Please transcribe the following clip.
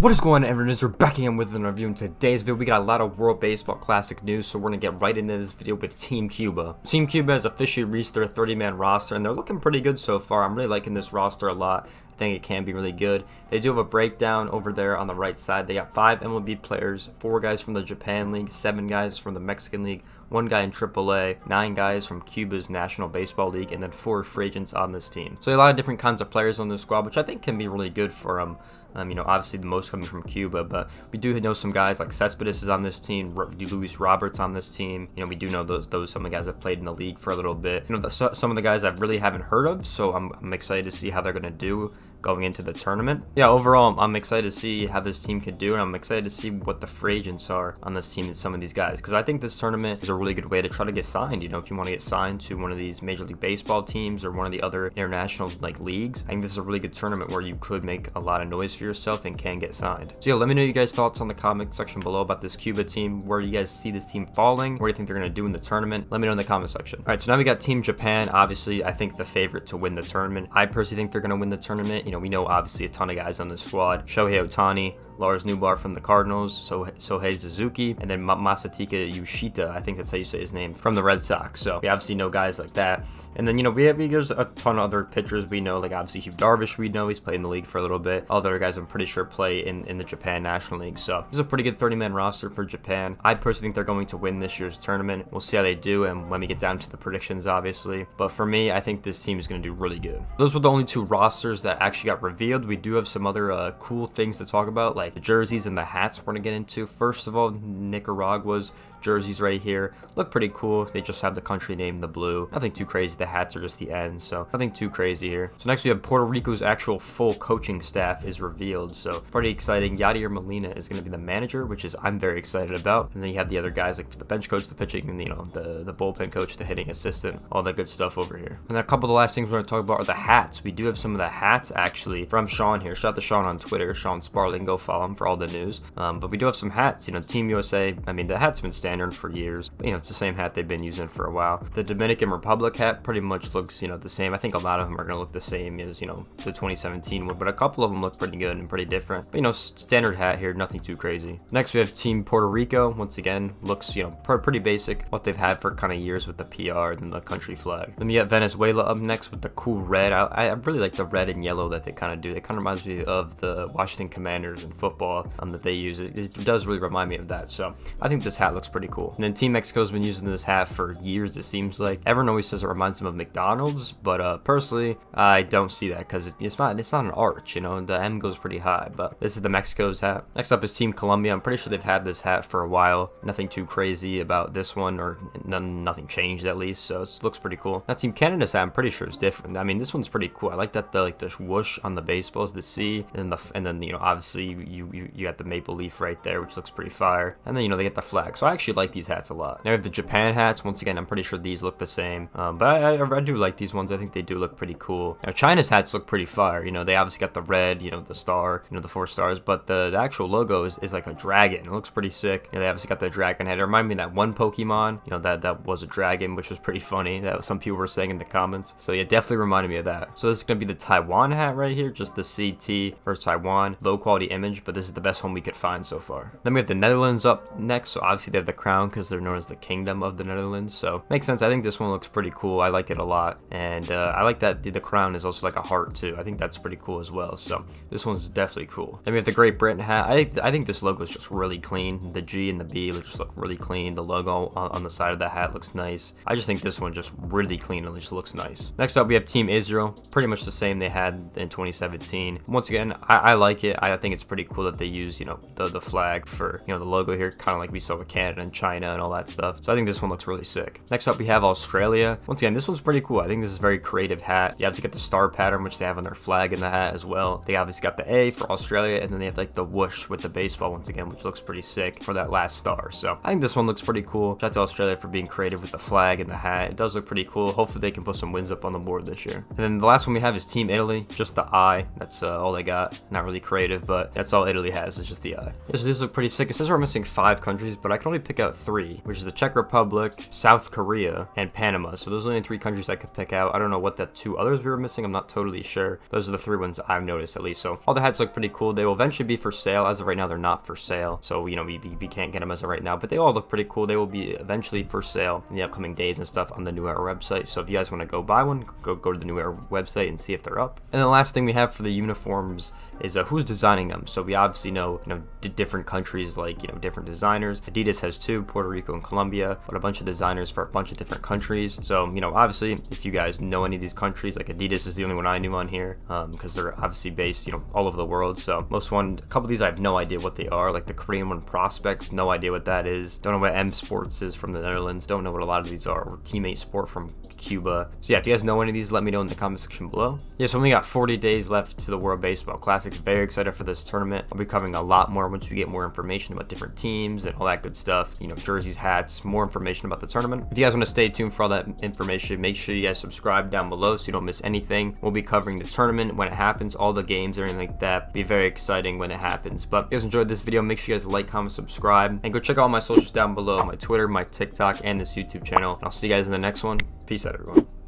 What is going on, everyone? We're back again with another review. In today's video, we got a lot of World Baseball Classic news, so we're going to get right into this video with Team Cuba. Team Cuba has officially reached their 30-man roster, and they're looking pretty good so far. I'm really liking this roster a lot. I think it can be really good. They do have a breakdown over there on the right side. They got 5 MLB players, 4 guys from the Japan League, 7 guys from the Mexican League, 1 guy in AAA, 9 guys from Cuba's National Baseball League, and then 4 free agents on this team. So a lot of different kinds of players on this squad, which I think can be really good for them. Obviously the most coming from Cuba, but we do know some guys like Cespedes is on this team, Luis Roberts on this team. We do know those some of the guys that played in the league for a little bit. Some of the guys I really haven't heard of, so I'm excited to see how they're going to do going into the tournament. Yeah, overall, I'm excited to see how this team could do, and I'm excited to see what the free agents are on this team and some of these guys, because I think this tournament is a really good way to try to get signed. If you want to get signed to one of these Major League Baseball teams or one of the other international leagues, I think this is a really good tournament where you could make a lot of noise for yourself and can get signed. So yeah, let me know you guys' thoughts on the comment section below about this Cuba team. Where do you guys see this team falling? What do you think they're going to do in the tournament? Let me know in the comment section. All right, so now we got Team Japan. Obviously, I think the favorite to win the tournament. I personally think they're going to win the tournament. We know obviously a ton of guys on the squad. Shohei Ohtani, Lars Newbar from the Cardinals, Sohei Suzuki, and then Masataka Yoshida, I think that's how you say his name, from the Red Sox. So we obviously know guys like that. And then, there's a ton of other pitchers we know, like obviously Hugh Darvish we know, he's played in the league for a little bit. Other guys I'm pretty sure play in the Japan National League. So this is a pretty good 30-man roster for Japan. I personally think they're going to win this year's tournament. We'll see how they do, and when we get down to the predictions, obviously. But for me, I think this team is going to do really good. Those were the only 2 rosters that actually got revealed. We do have some other cool things to talk about, like the jerseys and the hats we're going to get into. First of all, Nicaragua's jerseys right here look pretty cool. They just have the country name, the blue. Nothing too crazy. The hats are just the ends, so nothing too crazy here. So next we have Puerto Rico's actual full coaching staff is revealed, so pretty exciting. Yadier Molina is going to be the manager, which is I'm very excited about. And then you have the other guys like the bench coach, the pitching, and the bullpen coach, the hitting assistant, all that good stuff over here. And then a couple of the last things we're going to talk about are the hats. We do have some of the hats actually from Sean here. Shout out to Sean on Twitter, Sean Sparling. Go follow him for all the news. But we do have some hats. Team USA. The hat's been standard for years, but it's the same hat they've been using for a while. The Dominican Republic hat pretty much looks the same. I think a lot of them are going to look the same as the 2017 one, but a couple of them look pretty good and pretty different. But standard hat here, nothing too crazy. Next we have Team Puerto Rico. Once again, looks pretty basic, what they've had for kind of years with the PR and the country flag. Then we got Venezuela up next with the cool red. I really like the red and yellow that they kind of do. They kind of reminds me of the Washington Commanders in football that they use. It does really remind me of that, so I think this hat looks pretty cool. And then Team Mexico's been using this hat for years, it seems like. Everyone always says it reminds them of McDonald's, but personally, I don't see that because it's not an arch, the M goes pretty high, but this is the Mexico's hat. Next up is Team Colombia. I'm pretty sure they've had this hat for a while. Nothing too crazy about this one, or nothing changed at least, so it looks pretty cool. Now Team Canada's hat, I'm pretty sure is different. This one's pretty cool. I like that the whoosh on the baseballs, the C, and then obviously you got the maple leaf right there, which looks pretty fire. And then they get the flag. So I actually like these hats a lot. Now we have the Japan hats. Once again, I'm pretty sure these look the same, but I do like these ones. I think they do look pretty cool. Now China's hats look pretty fire. They obviously got the red, the star, the 4 stars, but the actual logo is like a dragon. It looks pretty sick. They obviously got the dragon head. It reminded me of that one Pokemon, that was a dragon, which was pretty funny. That some people were saying in the comments. So yeah, definitely reminded me of that. So this is gonna be the Taiwan hat right here, just the CT for Taiwan, low quality image, but this is the best one we could find so far. Then we have the Netherlands up next. So obviously they have the crown because they're known as the Kingdom of the Netherlands. So makes sense. I think this one looks pretty cool. I like it a lot, and I like that the crown is also like a heart too. I think that's pretty cool as well. So this one's definitely cool. Then we have the Great Britain hat. I think this logo is just really clean. The G and the B just look really clean. The logo on the side of the hat looks nice. I just think this one just really clean. It just looks nice. Next up we have Team Israel. Pretty much the same they had in 2017. Once again, I like it. I think it's pretty cool that they use the flag for the logo here, kind of like we saw with Canada and China and all that stuff. So I think this one looks really sick. Next up we have Australia. Once again, this one's pretty cool. I think this is a very creative hat. You have to get the star pattern, which they have on their flag in the hat as well. They obviously got the A for Australia, and then they have like the whoosh with the baseball once again, which looks pretty sick for that last star. So I think this one looks pretty cool. Shout out to Australia for being creative with the flag and the hat. It does look pretty cool. Hopefully they can put some wins up on the board this year. And then the last one we have is Team Italy. Just just the eye. That's all they got. Not really creative, but that's all Italy has, is just the eye. This look pretty sick. It says we're missing 5 countries, but I can only pick out 3, which is the Czech Republic, South Korea, and Panama. So those are the only 3 countries I could pick out. I don't know what the 2 others we were missing. I'm not totally sure. Those are the 3 ones I've noticed, at least. So all the hats look pretty cool. They will eventually be for sale. As of right now, they're not for sale. So, you know, we can't get them as of right now, but they all look pretty cool. They will be eventually for sale in the upcoming days and stuff on the New Era website. So if you guys want to go buy one, go to the New Era website and see if they're up. And the last thing we have for the uniforms is who's designing them. So we obviously know, different countries, like, different designers. Adidas has 2, Puerto Rico and Colombia, but a bunch of designers for a bunch of different countries. So, obviously, if you guys know any of these countries, like Adidas is the only one I knew on here, because they're obviously based, all over the world. So a couple of these I have no idea what they are. Like the Korean one, Prospects, no idea what that is. Don't know what M Sports is from the Netherlands. Don't know what a lot of these are. Or Teammate Sport from Cuba. So yeah, if you guys know any of these, let me know in the comment section below. Yeah, so we only got 40 days left to the World Baseball Classic. Very excited for this tournament. I'll be covering a lot more once we get more information about different teams and all that good stuff. Jerseys, hats, more information about the tournament. If you guys want to stay tuned for all that information, make sure you guys subscribe down below so you don't miss anything. We'll be covering the tournament when it happens, all the games, everything like that. Be very exciting when it happens. But if you guys enjoyed this video, make sure you guys like, comment, subscribe, and go check out all my socials down below, my Twitter, my TikTok, and this YouTube channel. And I'll see you guys in the next one. Peace out, everyone.